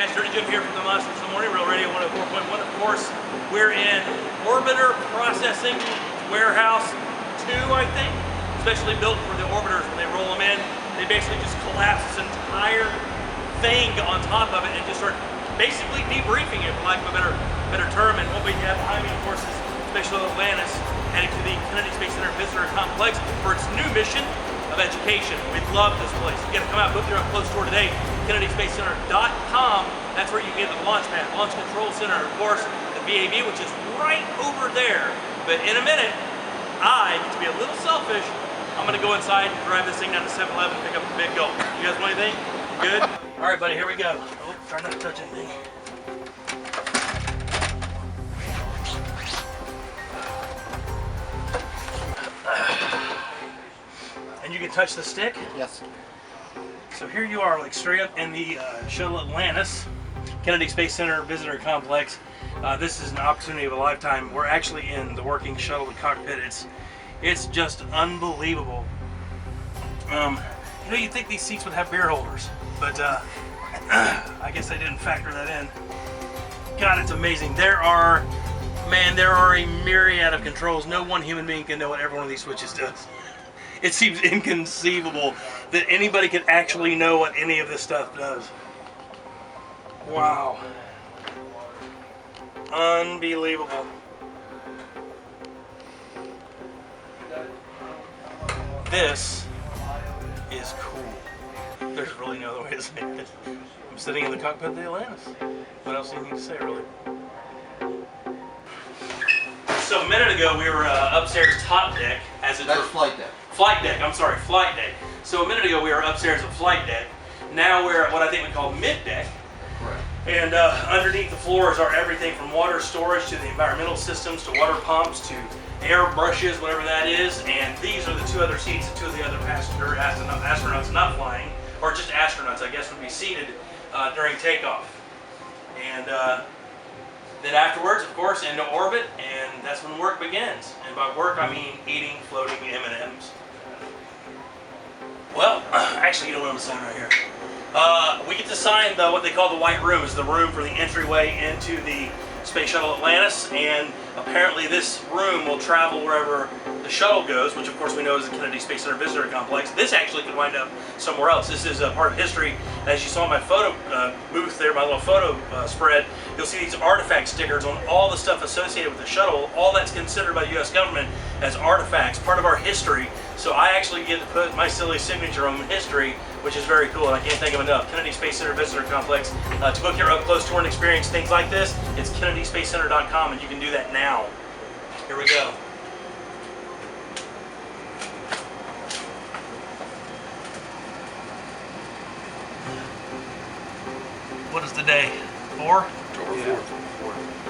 guys, Dirty Jim here from the Monsters in the Morning, Real Radio 104.1. Of course, we're in Orbiter Processing Warehouse 2, I think. Especially built for the orbiters when they roll them in. They basically just collapse this entire thing on top of it and just start basically debriefing it, for lack of a better term. And what we have behind me, of course, is Shuttle ATLANTIS heading to the Kennedy Space Center Visitor Complex for its new mission of education. We love this place. You gotta come out, book your up close tour today. KennedySpaceCenter.com. That's where you get the launch pad, launch control center, of course, the VAB, which is right over there. But in a minute, I get to be a little selfish. I'm gonna go inside and drive this thing down to 7-Eleven and pick up the big gulp. You guys want anything? Good? All right, buddy, here we go. Oh, try not to touch anything. And you can touch the stick? Yes. So here you are, like straight up in the Shuttle ATLANTIS, Kennedy Space Center Visitor Complex. This is an opportunity of a lifetime. We're actually in the working shuttle, the cockpit. It's just unbelievable. You know, you'd think these seats would have beer holders, but I guess I didn't factor that in. God, it's amazing. There are a myriad of controls. No one human being can know what every one of these switches does. It seems inconceivable that anybody could actually know what any of this stuff does. Wow. Unbelievable. This is cool. There's really no other way to say it. I'm sitting in the cockpit of the Atlantis. What else do you need to say, really? So a minute ago we were upstairs top deck, as it's flight deck. Flight deck, I'm sorry, flight deck. So a minute ago we were upstairs at flight deck. Now we're at what I think we call mid deck. Correct. And underneath the floors are everything from water storage to the environmental systems to water pumps to air brushes, whatever that is. And these are the two other seats that two of the other passenger astronauts not flying, or just astronauts, I guess, would be seated during takeoff. And then afterwards, of course, into orbit, and that's when work begins. And by work, I mean eating floating M&Ms. Well, actually, you know what I'm saying right here. We get to sign what they call the white room, is the room for the entryway into the Space Shuttle Atlantis, and apparently this room will travel wherever the shuttle goes, which of course we know is the Kennedy Space Center Visitor Complex. This actually could wind up somewhere else. This is a part of history. As you saw in my photo booth there, my little photo spread, you'll see these artifact stickers on all the stuff associated with the shuttle. All that's considered by the U.S. government as artifacts, part of our history. So I actually get to put my silly signature on history, which is very cool, and I can't thank them enough. Kennedy Space Center Visitor Complex. To book your up-close tour and experience things like this, it's KennedySpaceCenter.com, and you can do that now. Here we go. What is the day? 4? October 4th.